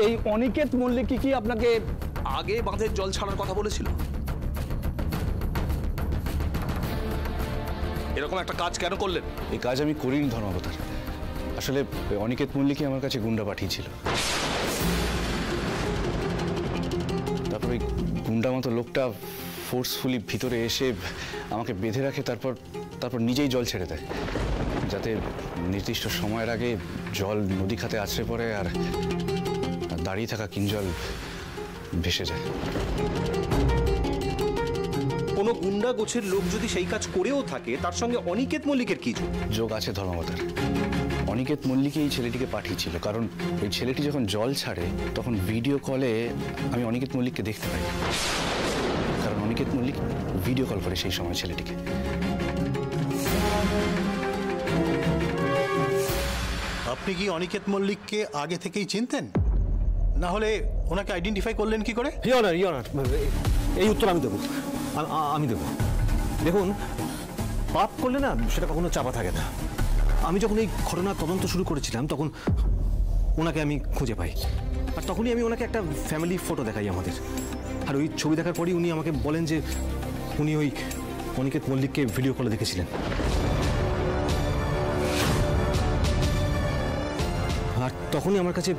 এই অনিকেত মল্লিক কি আপনাকে আগে বাঁধের জল ছাড়ার কথা বলেছিল? এরকম একটা কাজ কেন করলেন? এই কাজ আমি করিনি ধর্মাবতার। আসলে অনিকেত মল্লিকই আমার কাছে গুন্ডা পাঠিয়েছিল। তারপর ওই গুন্ডা মতো লোকটা ফোর্সফুলি ভিতরে এসে আমাকে বেঁধে রাখে, তারপর নিজেই জল ছেড়ে দেয়, যাতে নির্দিষ্ট সময়ের আগে জল নদী খাতে আছড়ে পড়ে আর দাঁড়িয়ে থাকা কিঞ্জল ভেসে যায়। কোনো গুন্ডা গোছের লোক যদি সেই কাজ করেও থাকে, তার সঙ্গে অনিকেত মল্লিকের কি যোগ আছে ধর্মাবতার? অনিকেত মল্লিকই এই ছেলেটিকে পাঠিয়েছিল, কারণ ওই ছেলেটি যখন জল ছাড়ে তখন ভিডিও কলে আমি অনিকেত মল্লিককে দেখতে পাই, কারণ অনিকেত মল্লিক ভিডিও কল করে সেই সময় ছেলেটিকে। আপনি কি অনিকেত মল্লিককে আগে থেকেই চিনতেন? না হলে ওনাকে আইডেন্টিফাই করলেন কি করে? ইয়নার এই উত্তর আমি দেবো, আমি দেবো। দেখুন, পাপ করলে না সেটা কখনো চাপা থাকে না। আমি যখন এই ঘটনার তদন্ত শুরু করেছিলাম তখন ওনাকে আমি খুঁজে পাই, আর তখনই আমি ওনাকে একটা ফ্যামিলি ফটো দেখাই আমাদের। আর ওই ছবি দেখার পরই উনি আমাকে বলেন যে উনি ওই অনিকেত মল্লিককে ভিডিও কলে দেখেছিলেন। আর তখনই আমার কাছে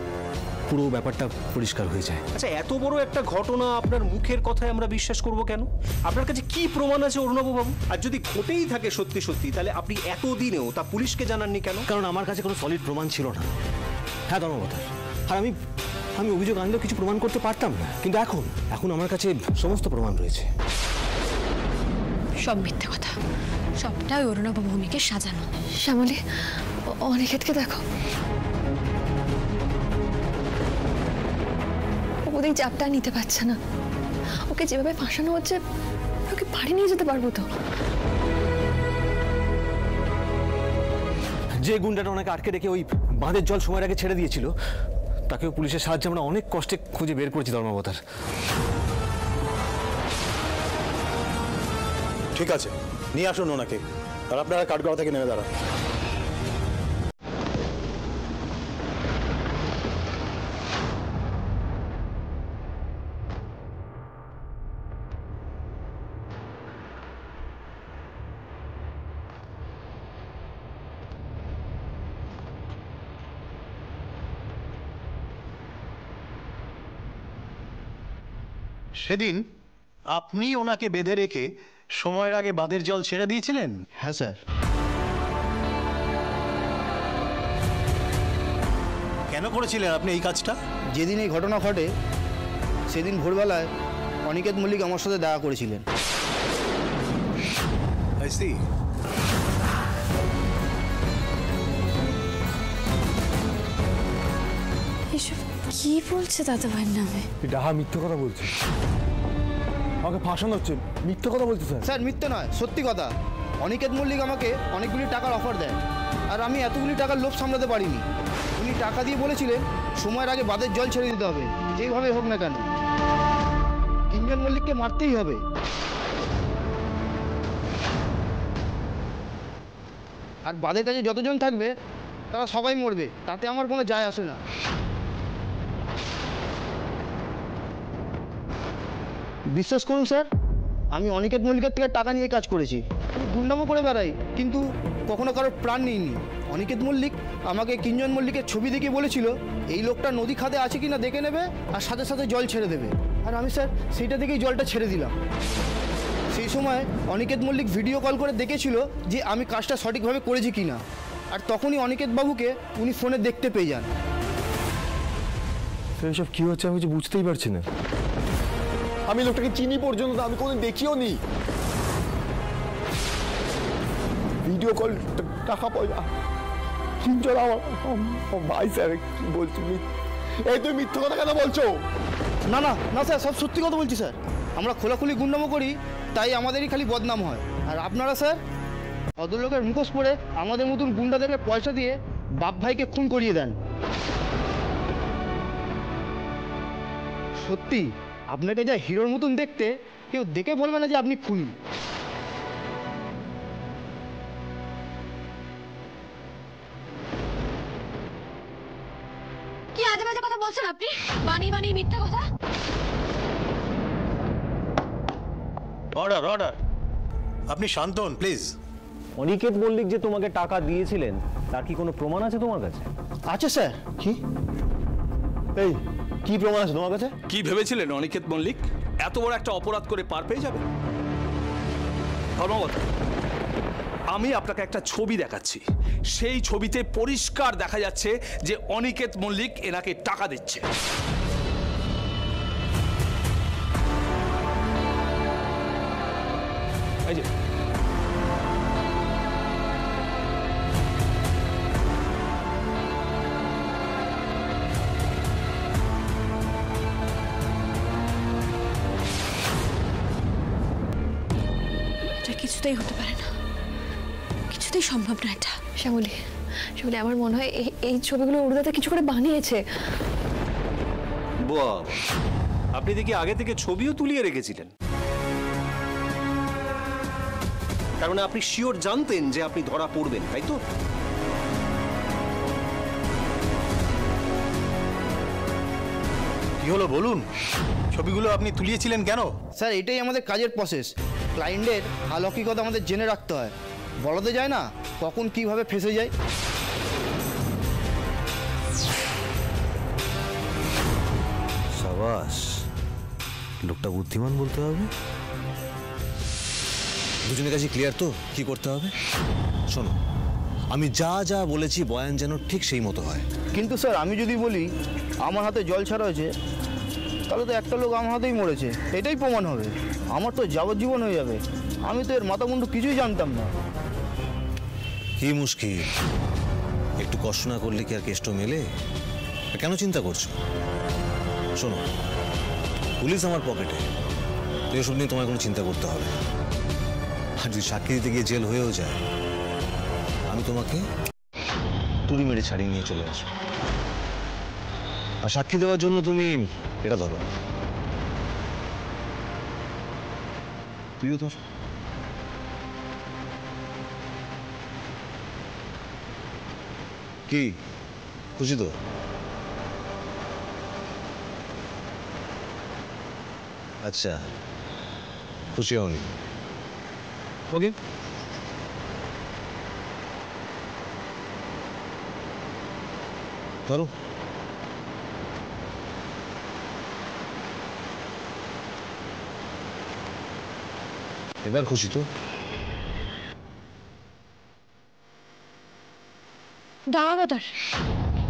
পুরো ব্যাপারটা পরিষ্কার হয়ে যায়। আচ্ছা, এত বড় একটা ঘটনা আপনার মুখের কথায় আমরা বিশ্বাস করব কেন? আপনার কাছে কি প্রমাণ আছে অরুণাভ বাবু? আর যদি ঘটেই থাকে সত্যি সত্যি, তাহলে আপনি এতদিনেও তা পুলিশকে জানাননি কেন? কারণ আমার কাছে কোনো সলিড প্রমাণ ছিল না। হ্যাঁ ধর্মবতার, আর আমি অভিযোগ আনলেও কিছু প্রমাণ করতে পারতাম না, কিন্তু এখন আমার কাছে সমস্ত প্রমাণ রয়েছে। সব মিথ্যে কথা, সবটাই অরুণাভ ভূমিকে সাজানো। শ্যামলী, অনিকেতকে দেখো, ওদের চাপটা নিতে পারছে না। ওকে যেভাবে ফাঁসানো হচ্ছে, ওকে বাড়ি নিয়ে যেতে পারবো তো? যে গুন্ডাটা ওনাকে আটকে রেখে ওই বাঁধের জল সময়ের আগে ছেড়ে দিয়েছিল, তাকেও পুলিশের সাহায্যে আমরা অনেক কষ্টে খুঁজে বের করেছি ধর্মাবতার। ঠিক আছে, নিয়ে আসুন ওনাকে, আর আপনারা কাঠগড়া থেকে নেমে দাঁড়ান। সেদিন আপনি ওনাকে বেঁধে রেখে সময়ের আগে বাঁধের জল ছেড়ে দিয়েছিলেন? হ্যাঁ স্যার। কেন করেছিলেন আপনি এই কাজটা? যেদিন এই ঘটনা ঘটে সেদিন ভোরবেলায় অনিকেত মল্লিক আমার সাথে দেখা করেছিলেন। I see. এসব কি বলছে দাদা ভাইয়ের নামে? ডাহা মিথ্যে কথা বলছে, আমাকে ফাঁসানো হচ্ছে। মিথ্যে কথা বলছে স্যার। স্যার মিথ্যে নয়, সত্যি কথা। অনিকেত মল্লিক আমাকে অনেকগুলি টাকার অফার দেয়, আর আমি এতগুলি টাকার লোভ সামলাতে পারিনি। উনি টাকা দিয়ে বলেছিলেন সময়ের আগে বাঁধের জল ছেড়ে দিতে হবে, যেইভাবে হোক না কেন। কিঞ্জন মল্লিককে মারতেই হবে। আর বাঁধের কাছে যতজন থাকবে তারা সবাই মরবে, তাতে আমার কোনো যায় আসে না। বিশ্বাস করুন স্যার, আমি অনিকেত মল্লিকের থেকে টাকা নিয়ে কাজ করেছি। আমি গুন্ডামো করে বেড়াই, কিন্তু কখনো কারোর প্রাণ নিইনি। অনিকেত মল্লিক আমাকে কিঞ্জন মল্লিকের ছবি দেখে বলেছিল এই লোকটা নদী খাতে আছে কিনা দেখে নেবে আর সাথে সাথে জল ছেড়ে দেবে। আর আমি স্যার সেইটা দেখেই জলটা ছেড়ে দিলাম। সেই সময় অনিকেত মল্লিক ভিডিও কল করে দেখেছিল যে আমি কাজটা সঠিকভাবে করেছি কিনা, আর তখনই অনিকেত বাবুকে উনি ফোনে দেখতে পেয়ে যান। এসব কি হচ্ছে আমি কিছু বুঝতেই পারছি না। আমি লোকটাকে চিনি পর্যন্ত আমি কোনোদিন দেখিও নি। ভিডিও কল, টাকা পয়সা, কিঞ্জন আমার ভাই। স্যার কি বলছি? এই তুমি মিথ্যে কথা কেন বলছো? না না না স্যার, সব সত্যি কথা বলছি স্যার। আমরা খোলাখুলি গুন্ডামো করি, তাই আমাদেরই খালি বদনাম হয়। আর আপনারা স্যার ভদ্রলোকের মুখোশ পরে আমাদের মতন গুন্ডাদেরকে পয়সা দিয়ে বাপ ভাইকে খুন করিয়ে দেন। সত্যি আপনাকে যা হিরোর মতন দেখতে, কেউ দেখে বলবে না যে আপনি খুনি। কি আজে বাজে কথা বলছেন আপনি? আপনি? বানিয়ে বানিয়ে মিথ্যা কথা। Order order. আপনি শান্ত হন প্লিজ। অনিকেত মল্লিক যে তোমাকে টাকা দিয়েছিলেন তার কি কোনো প্রমাণ আছে তোমার কাছে? আচ্ছা স্যার। কি? এই কি প্রমাণ আছে তোমার কাছে? কি ভেবেছিলেন অনিকেত মল্লিক এত বড় একটা অপরাধ করে পার পেয়ে যাবে? ধর্মগত, আমি আপনাকে একটা ছবি দেখাচ্ছি। সেই ছবিতে পরিষ্কার দেখা যাচ্ছে যে অনিকেত মল্লিক এনাকে টাকা দিচ্ছে। এই যে এটা কিছুতেই হতে পারে না, কিছুতেই সম্ভব না এটা। শ্যামলী, শ্যামলী, আমার মনে হয় এই ছবিগুলো উর্দাতে কিছু করে বানিয়েছে। বাহ, আপনি দেখি আগে থেকে ছবিও তুলিয়ে রেখেছিলেন, কারণ আপনি শিওর জানতেন যে আপনি ধরা পড়বেন, তাই তো? কি হলো বলুন, ছবিগুলো আপনি তুলিয়েছিলেন কেন? স্যার এটাই আমাদের কাজের প্রসেস। ক্লায়েন্টের অলৌকিকতা আমাদের জেনে রাখতে হয়, বলাতে যায় না কখন কিভাবে ফেঁসে যায়। সাবাস, লোকটা বুদ্ধিমান বলতে হবে। দুজনের কাছে ক্লিয়ার তো কি করতে হবে? শোনো, আমি যা যা বলেছি বয়ান যেন ঠিক সেই মতো হয়। কিন্তু স্যার আমি যদি বলি আমার হাতে জল ছাড়া হয়েছে, তাহলে তো একটা লোক আমার হাতেই মরেছে, এটাই প্রমাণ হবে। আমার তো যাবজ্জীবন হয়ে যাবে। আমি তো এর মাথা মুন্ডু কিছুই জানতাম না। কি মুশকিল, একটু কষ্ট না করলে কি আর কেষ্ট মেলে? কেন চিন্তা করছো? শোনো, পুলিশ আমার পকেটে, তো এসব নিয়ে তোমার কোনো চিন্তা করতে হবে না। আর যদি সাক্ষী দিতে গিয়ে জেল হয়েও যায়, আমি তোমাকে তুড়ি মেরে ছাড়িয়ে নিয়ে চলে আসবো। আর সাক্ষী দেওয়ার জন্য তুমি এটা ধরো, তুইও ধর। কি খুশি তো? আচ্ছা, খুশি হওনি? ওকে, ধরো। এবার খুশি তো? দাঁড়াদার,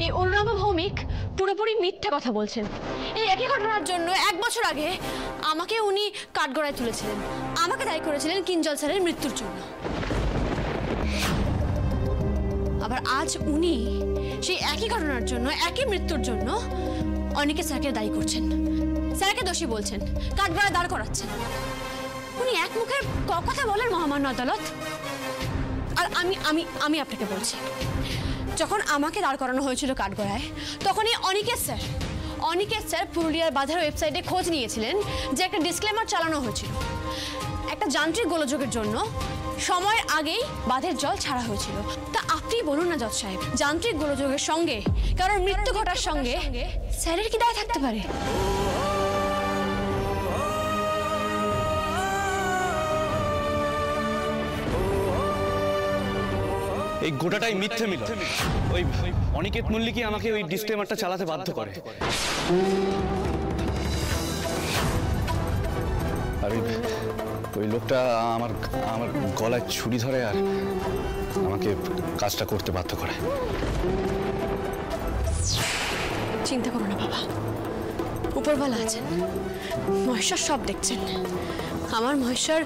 এই অরুণাভ ভৌমিক পুরোপুরি মিথ্যা কথা বলছেন। এই একই ঘটনার জন্য 1 বছর আগে আমাকে উনি কাঠগড়ায় তুলেছিলেন, আমাকে দায়ী করেছিলেন কিঞ্জল স্যারের মৃত্যুর জন্য। আবার আজ উনি সেই একই ঘটনার জন্য, একই মৃত্যুর জন্য অনেকে স্যারকে দায়ী করছেন, স্যারকে দোষী বলছেন, কাঠগড়ায় দাঁড় করাচ্ছেন। উনি এক মুখে কথা বলেন মহামান্য আদালত। আর আমি আমি আমি আপনাকে বলছি, যখন আমাকে দাঁড় করানো হয়েছিল কাঠগড়ায়, তখনই অনিকেত স্যার পুরুলিয়ার বাঁধের ওয়েবসাইটে খোঁজ নিয়েছিলেন যে একটা ডিসক্লেমার চালানো হয়েছিল। একটা যান্ত্রিক গোলযোগের জন্য সময়ের আগেই বাঁধের জল ছাড়া হয়েছিল। তা আপনি বলুন না জজ সাহেব, যান্ত্রিক গোলযোগের সঙ্গে কারণ মৃত্যু ঘটার সঙ্গে স্যারের কি দায় থাকতে পারে? এই গোটাটাই মিথ্যে মিল। ওই অনিকেত মল্লিকই আমাকে ওই ডিসক্লেমারটা চালাতে বাধ্য করে। আর ওই লোকটা আমার গলায় ছুরি ধরে আর আমাকে কাজটা করতে বাধ্য করে। চিন্তা করো না বাবা, উপরওয়ালা আছেন, মহেশ্বর সব দেখছেন। আমার মহেশ্বর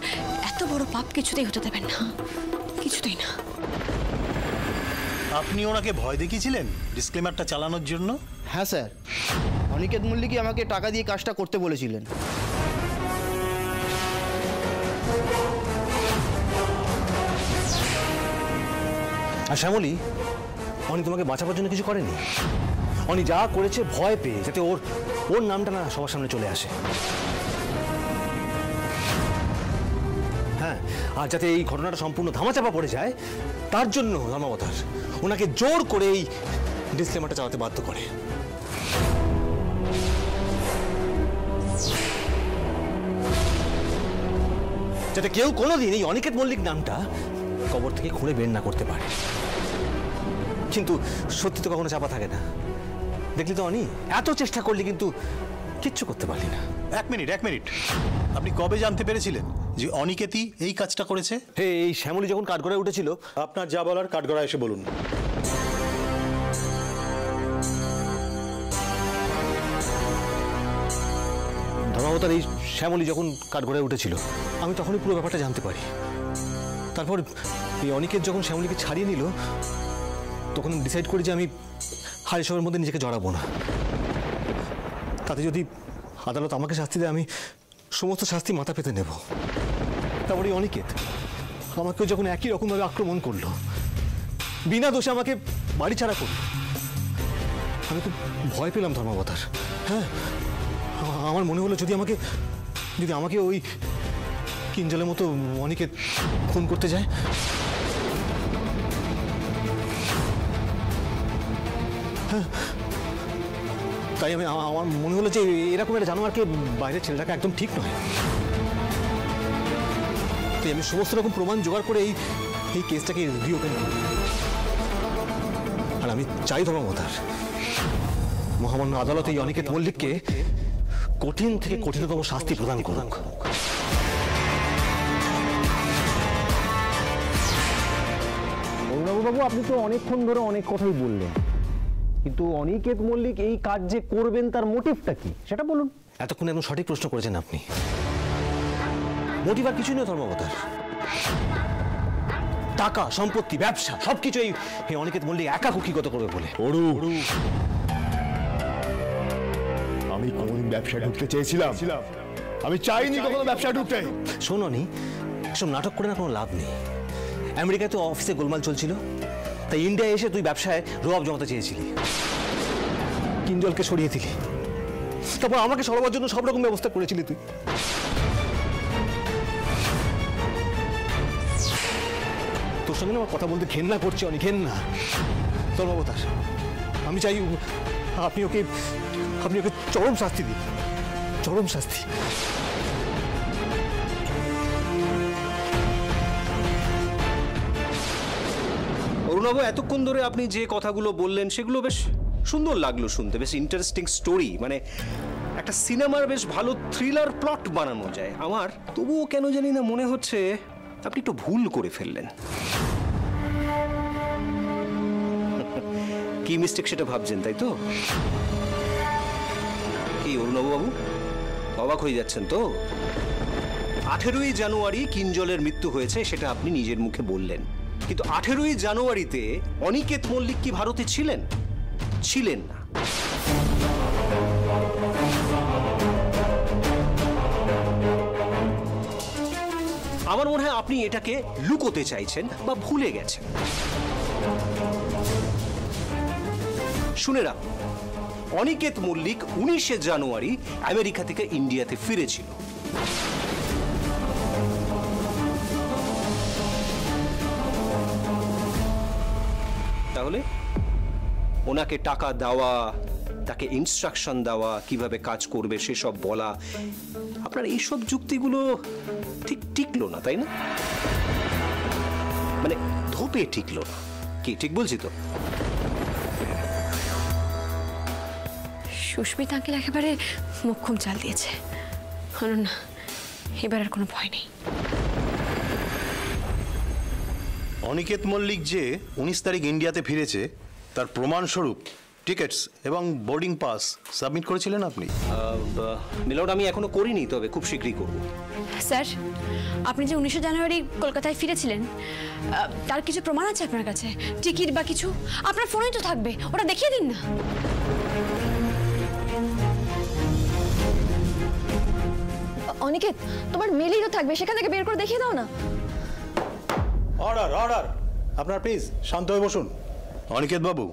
এত বড় পাপ কিছুতেই হতে দেবেন না, কিছুতেই না। আপনি ওনাকে ভয় দেখিয়েছিলেন ডিসক্লেমারটা চালানোর জন্য? হ্যাঁ স্যার, অনিকেত মল্লিকই আমাকে টাকা দিয়ে কাজটা করতে বলেছিলেন। আর শ্যামলী, অনি তোমাকে বাঁচাবার জন্য কিছু করেনি। অনি যা করেছে ভয় পেয়ে, যাতে ওর নামটা না সবার সামনে চলে আসে। হ্যাঁ, আর যাতে এই ঘটনাটা সম্পূর্ণ ধামাচাপা পড়ে যায়, তার জন্য ধর্মাবতার ওনাকে জোর করে এই ডিসক্লেমারটা চালাতে বাধ্য করে। যাতে কেউ কোনোদিন এই অনিকেত মল্লিক নামটা কবর থেকে খুঁড়ে বের না করতে পারে। কিন্তু সত্যি তো কখনো চাপা থাকে না। দেখলি তো অনি, এত চেষ্টা করলি কিন্তু কিচ্ছু করতে পারলি না। এক মিনিট আপনি কবে জানতে পেরেছিলেন যে অনিকেতই এই কাজটা করেছে? এই শ্যামলী যখন কাঠগড়ায় উঠেছিল। আপনার যা বলার কাঠগড়ায় এসে বলুন। ধর্মাবতার এই শ্যামলী যখন কাঠগড়ায় উঠেছিল, আমি তখনই পুরো ব্যাপারটা জানতে পারি। তারপর এই অনিকেত যখন শ্যামলীকে ছাড়িয়ে নিল, তখন ডিসাইড করি যে আমি হারিসবের মধ্যে নিজেকে জড়াবো না। তাতে যদি আদালত আমাকে শাস্তি দেয়, আমি সমস্ত শাস্তি মাথা পেতে নেব। তারপরে এই অনিকেত আমাকে যখন একই রকমভাবে আক্রমণ করলো, বিনা দোষে আমাকে বাড়ি ছাড়া করলো, আমি খুব ভয় পেলাম ধর্মাবতার। হ্যাঁ, আমার মনে হলো যদি আমাকে ওই কিঞ্জলের মতো অনিকেত খুন করতে যায়। হ্যাঁ, তাই আমার মনে হলো যে এরকম একটা জানোয়ারকে বাইরের ছেলে রাখা একদম ঠিক নয়। তাই আমি সমস্ত রকম প্রমাণ জোগাড় করে এই কেসটাকে রিওপেন করি। আর আমি চাই ধর্মাবতার মহামান্য আদালত এই অনিকেত মল্লিককে কঠিন থেকে কঠিনতম শাস্তি প্রদান করুক। অরুণবাবু, আপনি তো অনেকক্ষণ ধরে অনেক কথাই বললেন, কিন্তু অনিকেত মল্লিক এই কাজ যে করবেন তার মোটিভটা কি সেটা বলুন। এতক্ষণ একদম সঠিক প্রশ্ন করেছেন আপনি। মোটিভ আর কিছুই নয় ধর্মাবতার, টাকা, সম্পত্তি, ব্যবসা সবকিছু এই অনিকেত মল্লিক একা কুক্ষিগত করবে বলে। আমি কোনোদিন ব্যবসা ঢুকতে চেয়েছিলাম? আমি চাইনি কখনো ব্যবসা ঢুকতে। শোনি, এসব নাটক করে না কোনো লাভ নেই। আমেরিকায় তো অফিসে গোলমাল চলছিল, তাই ইন্ডিয়ায় এসে তুই ব্যবসায় রোয়াব জমাতে চেয়েছিলি, কিঞ্জলকে সরিয়ে দিলি, তারপর আমাকে সরাবার জন্য সব রকম ব্যবস্থা করেছিলি তুই। তোর সঙ্গে আমার কথা বলতে ঘেন্না করছে অনেক, ঘেন্না। ধর্মাবতার, আমি চাই আপনি ওকে চরম শাস্তি দিন, চরম শাস্তি। অরুণাবু, এতক্ষণ ধরে আপনি যে কথাগুলো বললেন সেগুলো বেশ সুন্দর লাগলো শুনতে, বেশ ইন্টারেস্টিং স্টোরি। মানে একটা সিনেমার বেশ ভালো থ্রিলার প্লট বানানো যায়। আমার তবুও কেন জানি না মনে হচ্ছে আপনি একটু ভুল করে ফেললেন। কি মিস্টেক সেটা ভাবছেন, তাই তো? কি অরুণাবু বাবু, অবাক হয়ে যাচ্ছেন তো? 18ই জানুয়ারি কিঞ্জলের মৃত্যু হয়েছে, সেটা আপনি নিজের মুখে বললেন, কিন্তু 18ই জানুয়ারিতে অনিকেত মল্লিক কি ভারতে ছিলেন? ছিলেন না। আমার মনে হয় আপনি এটাকে লুকোতে চাইছেন বা ভুলে গেছেন। শুনে রাখ, অনিকেত মল্লিক 19শে জানুয়ারি আমেরিকা থেকে ইন্ডিয়াতে ফিরেছিল। তাহলে ওনাকে টাকা দেওয়া, তাকে ইনস্ট্রাকশন দেওয়া, কিভাবে কাজ করবে সেসব বলা, আপনার এইসব যুক্তিগুলো ঠিক টিকলো না, তাই না? মানে ধোপে টিকলো না। কি ঠিক বলছি তো? সুস্মিতা আঙ্কেল একেবারে মোক্ষম চাল দিয়েছে। না, এবার আর কোনো ভয় নেই। অনিকেত মল্লিক যে 19 তারিখ ইন্ডিয়াতে ফিরেছে তার প্রমাণস্বরূপ টিকিটস এবং বোর্ডিং পাস সাবমিট করেছিলেন আপনি? মিলন, আমি এখনো করিনি, তবে খুব শীঘ্রই করব। স্যার, আপনি যে 19শে জানুয়ারি কলকাতায় ফিরেছিলেন, তার কিছু প্রমাণ আছে আপনার কাছে? টিকিট বা কিছু আপনার ফোনেই তো থাকবে, ওটা দেখিয়ে দিন না। অনিকেত, তোমার মেলই তো থাকবে, সেখান থেকে বের করে দেখিয়ে দাও না। অর্ডার অর্ডার, আপনার প্লিজ শান্ত হয়ে বসুন। অনিকেত বাবু,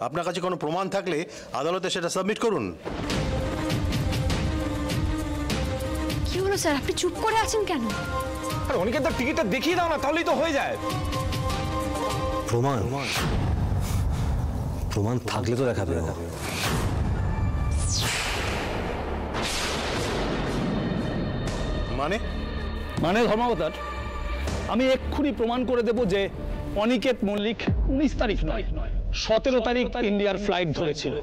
আপনার কাছে কোনো প্রমাণ থাকলে আদালতে সেটা সাবমিট করুন। কি হলো স্যার, আপনি চুপ করে আছেন কেন? আর অনিকেত টিকিটটা দেখিয়ে দাও না, তাহলেই তো হয়ে যায়। প্রমাণ প্রমাণ থাকলে তো দেখাবে। মানে মানে ধর্মাবতার, আমি এক্ষুনি প্রমাণ করে দেব যে অনিকেত মল্লিক 19 তারিখ নয় 17 তারিখ ইন্ডিয়ার ফ্লাইট ধরেছিল।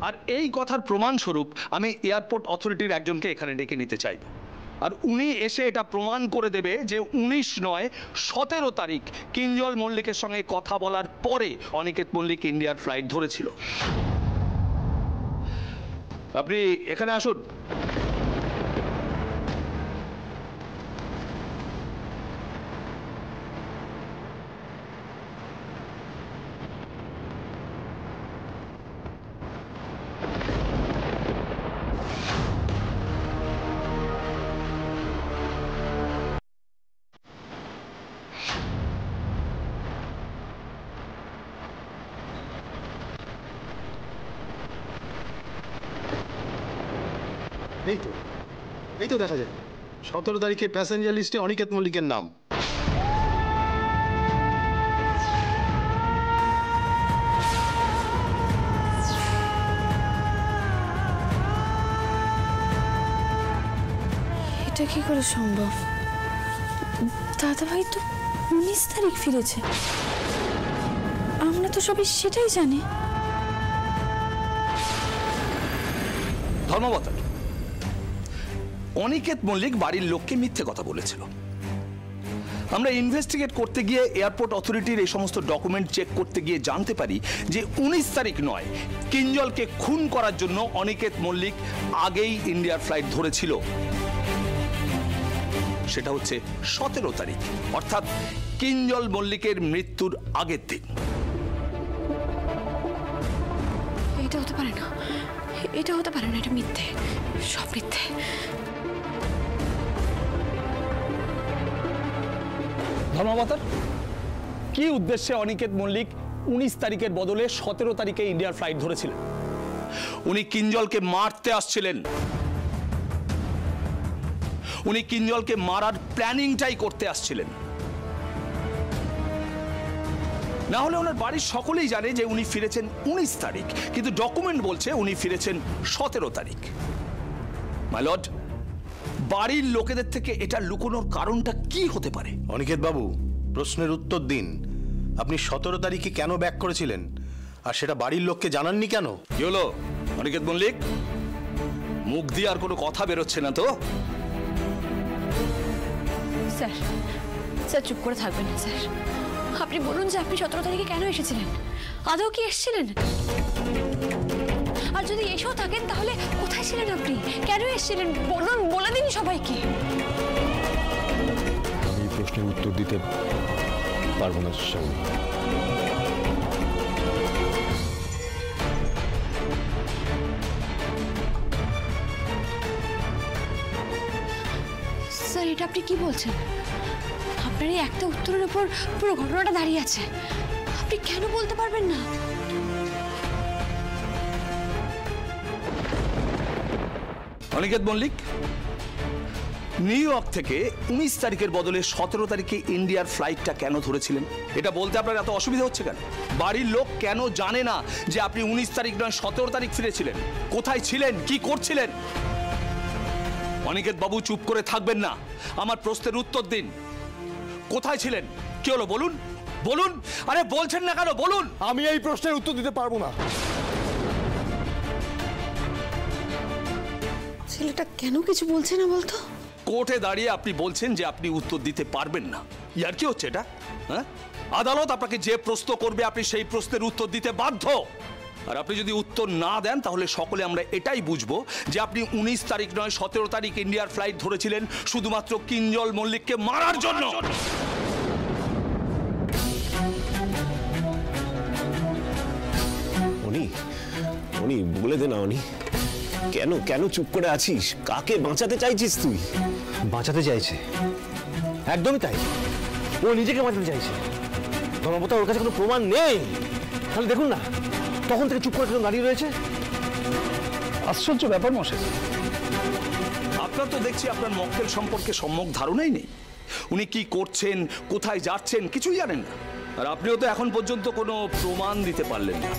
আর এই কথার প্রমাণস্বরূপ আমি এয়ারপোর্ট অথরিটির একজনকে এখানে ডেকে নিতে চাইব, আর উনি এসে এটা প্রমাণ করে দেবে যে 19 নয় 17 তারিখ কিঞ্জল মল্লিকের সঙ্গে কথা বলার পরে অনিকেত মল্লিক ইন্ডিয়ার ফ্লাইট ধরেছিল। আপনি এখানে আসুন। এই তো দেখা যায় 17 তারিখে প্যাসেঞ্জার লিস্টে অনিকেত মল্লিকের নাম। এটা কি করে সম্ভব? দাদাভাই তো 19 তারিখ ফিরেছে, আমরা তো সবাই সেটাই জানি। ধর্মবতার, অনিকেত মল্লিক বাড়ির লোককে মিথ্যে কথা বলেছিল। আমরা ইনভেস্টিগেট করতে গিয়ে এয়ারপোর্ট অথরিটির এই সমস্ত ডকুমেন্ট চেক করতে গিয়ে জানতে পারি যে 19 তারিখ নয়, কিঞ্জলকে খুন করার জন্য অনিকেত মল্লিক আগেই ইন্ডিয়ার ফ্লাইট ধরেছিল। সেটা হচ্ছে 17 তারিখ, অর্থাৎ কিঞ্জল মল্লিকের মৃত্যুর আগের দিন। এটা হতে পারে না, এটা হতে পারে না, এটা মিথ্যে, সব মিথ্যে। ধর্মাবতার, কি উদ্দেশ্যে অনিকেত মল্লিক 19 তারিখের বদলে 17 তারিখে ইন্ডিয়ার ফ্লাইট ধরেছিলেন? উনি কিঞ্জলকে মারতে আসছিলেন, উনি কিঞ্জলকে মারার প্ল্যানিংটাই করতে আসছিলেন। না হলে ওনার বাড়ির সকলেই জানে যে উনি ফিরেছেন 19 তারিখ, কিন্তু ডকুমেন্ট বলছে উনি ফিরেছেন 17 তারিখ। মাই লর্ড, বাড়ির লোকেদের থেকে এটা লুকোনোর কারণটা কি হতে পারে? অনিকেত বাবু, প্রশ্নের উত্তর দিন। আপনি 17 তারিখে কেন ব্যাক করেছিলেন, আর সেটা বাড়ির লোককে জানাননি কেন? কি হলো অনিকেত মল্লিক, মুখ দিয়ে আর কোনো কথা বেরোচ্ছে না তো? স্যার, স্যার চুপ করে থাকবেন না স্যার। আপনি বলুন যে আপনি 17 তারিখে কেন এসেছিলেন, আদৌ কি এসেছিলেন? আর যদি এসেও থাকেন তাহলে কোথায় ছিলেন আপনি, কেন এসেছিলেন বলুন, বলে দিন সবাইকে। আমি এই প্রশ্নের উত্তর দিতে পারবো না শ্রাবণী। স্যার, এটা আপনি কি বলছেন? আপনার এই একটা উত্তরের উপর পুরো ঘটনাটা দাঁড়িয়ে আছে, আপনি কেন বলতে পারবেন না? অনিকেত মল্লিক নিউ ইয়র্ক থেকে 19 তারিখের বদলে 17 তারিখে ইন্ডিয়ার ফ্লাইটটা কেন ধরেছিলেন? এটা বলতে আপনার এত অসুবিধা হচ্ছে কেন? বাড়ির লোক কেন জানে না যে আপনি 19 তারিখ নয় 17 তারিখ ফিরেছিলেন? কোথায় ছিলেন, কি করছিলেন? অনিকেত বাবু চুপ করে থাকবেন না, আমার প্রশ্নের উত্তর দিন। কোথায় ছিলেন, কি হলো বলুন, বলুন। আরে বলছেন না কেন, বলুন। আমি এই প্রশ্নের উত্তর দিতে পারবো না। ছেলেটা কেন কিছু বলছে না বলতো? কোর্টে দাঁড়িয়ে আপনি বলছেন যে আপনি উত্তর দিতে পারবেন না, ইয়ার কি হচ্ছে এটা? হ্যাঁ, আদালত আপনাকে যে প্রশ্ন করবে আপনি সেই প্রশ্নের উত্তর দিতে বাধ্য। আর আপনি যদি উত্তর না দেন তাহলে সকলে আমরা এটাই বুঝবো যে আপনি 19 তারিখ নয় 17 তারিখ ইন্ডিয়ার ফ্লাইট ধরেছিলেন শুধুমাত্র কিঞ্জল মল্লিককে মারার জন্য। অনি বলে দে না অনি, কেন কেন চুপ করে আছিস? কাকে বাঁচাতে চাইছিস তুই? বাঁচাতে চাইছে, একদমই তাই। ও নিজেকে বাঁচাতে চাইছে। ধর্মপতা ওর কাছে কোনো প্রমাণ নেই, তাহলে দেখুন না তখন থেকে চুপ করে দাঁড়িয়ে রয়েছে। আশ্চর্য ব্যাপার মশাই, আপনার তো দেখছি আপনার মক্কেল সম্পর্কে সম্যক ধারণাই নেই। উনি কি করছেন, কোথায় যাচ্ছেন কিছুই জানেন না। আর আপনিও তো এখন পর্যন্ত কোনো প্রমাণ দিতে পারলেন না।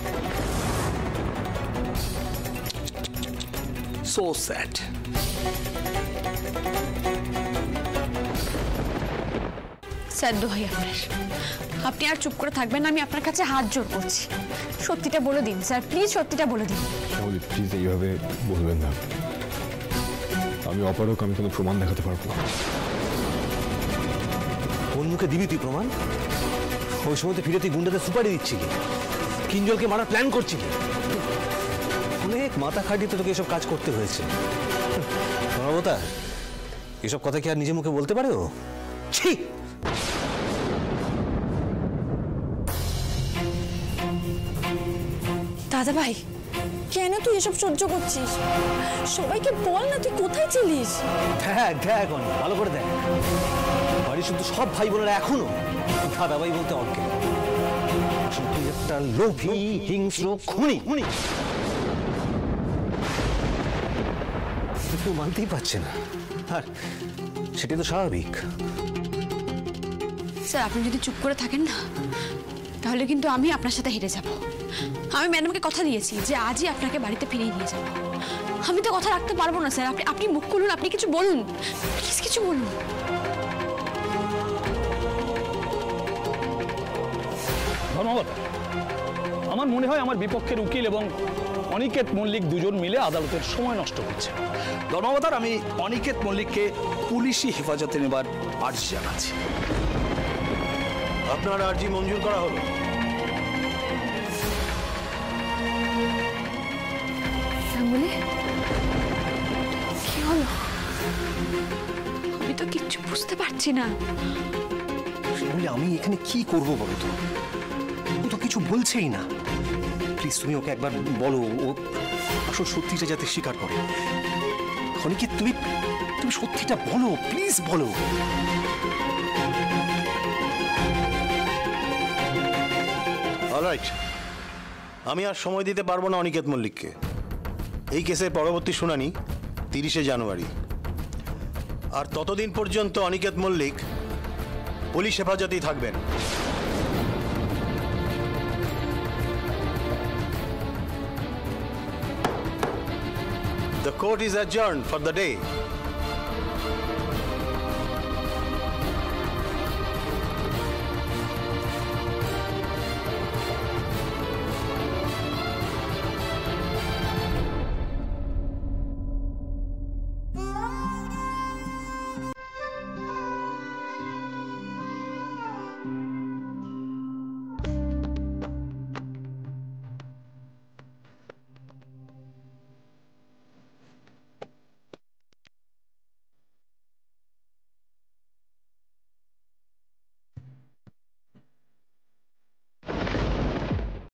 So sad. স্যার দোহাই আপনার, আপনি আর চুপ করে থাকবেন না, আমি আপনার কাছে হাত জোর করছি। সত্যিটা বলে দিন স্যার, প্লিজ সত্যিটা বলে দিন। শ্যামলী প্লিজ এইভাবে বলবেন না, আমি অপারক, আমি কোনো প্রমাণ দেখাতে পারবো না। কোন মুখে দিবি তুই প্রমাণ? ওই সময় তো ফিরে তুই গুন্ডাদের সুপারি দিচ্ছিলি, কিঞ্জলকে মারার প্ল্যান করছিলি। অনেক মাথা খাটিয়ে তো তোকে এসব কাজ করতে হয়েছে। অবতার, এসব কথা কি আর নিজে মুখে বলতে পারে ও? ছি! দাদা ভাই, কেন তুই এসব সহ্য করছিস? সবাইকে বল না তুই কোথায় ছিলিস। দেখ দেখ অনেক ভালো করে দেখ, বাড়ির শুধু সব ভাই বোনেরা এখনো দাদা ভাই বলতে অজ্ঞে। তুই একটা লোভী হিংস্র খুনি। কেউ মানতেই পারছে না, আর সেটাই তো স্বাভাবিক। স্যার আপনি যদি চুপ করে থাকেন না, তাহলে কিন্তু আমি আপনার সাথে হেরে যাব। আমি ম্যাডামকে কথা দিয়েছি যে আজই আপনাকে বাড়িতে ফিরিয়ে নিয়ে যাব। আমি তো কথা রাখতে পারবো না স্যার। আপনি মুখ খুলুন, আপনি কিছু বলুন, প্লিজ কিছু বলুন। ধন্যবাদ। আমার মনে হয় আমার বিপক্ষের উকিল এবং অনিকেত মল্লিক দুজন মিলে আদালতের সময় নষ্ট করছে। ধর্মাবতার, আমি অনিকেত মল্লিককে পুলিশি হেফাজতে নেবার আর্জি জানাচ্ছি। আপনার আর্জি মঞ্জুর করা হলো। বলে কি হলো? আমি তো কিচ্ছু বুঝতে পারছি না। আমি এখানে কি করব বলো তো? ও তো কিছু বলছেই না। প্লিজ তুমি ওকে একবার বলো, ও আসল সত্যিটা যাতে স্বীকার করে। অনিকেত, তুমি সত্যিটা বলো, প্লিজ বলো। অলরাইট, আমি আর সময় দিতে পারবো না অনিকেত মল্লিককে। এই কেসের পরবর্তী শুনানি 30শে জানুয়ারি। আর ততদিন পর্যন্ত অনিকেত মল্লিক পুলিশ হেফাজতেই থাকবেন। The court is adjourned for the day.